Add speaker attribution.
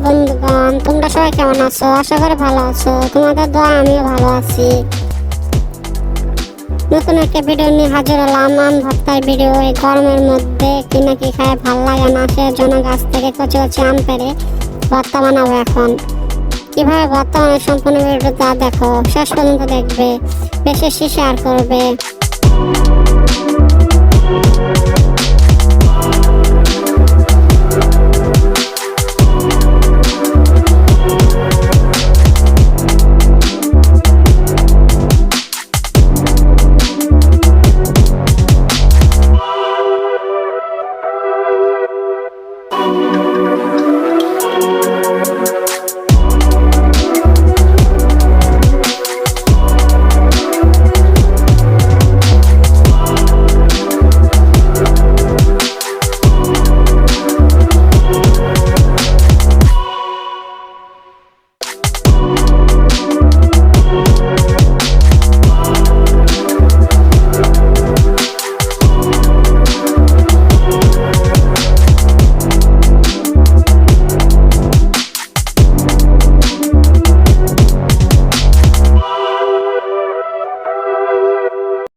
Speaker 1: বন্ধুগণ, তোমরা সবাই কেমন আছো? আশা করি ভালো আছো। তোমাদের দোয়া আমিও ভালো আছি। নতুন একটা ভিডিও নিয়ে হাজির হলাম। আম ভর্তার ভিডিও। এই গরমের মধ্যে কিনা কি খায় ভাল লাগে না, সেজন্য গাছ থেকে কচি কচি আম পেড়ে ভর্তা বানাবো। এখন কিভাবে ভর্তা বানায় সম্পূর্ণ ভিডিওটা দেখো, শেষ পর্যন্ত দেখবে, বেশি শেয়ার করবে।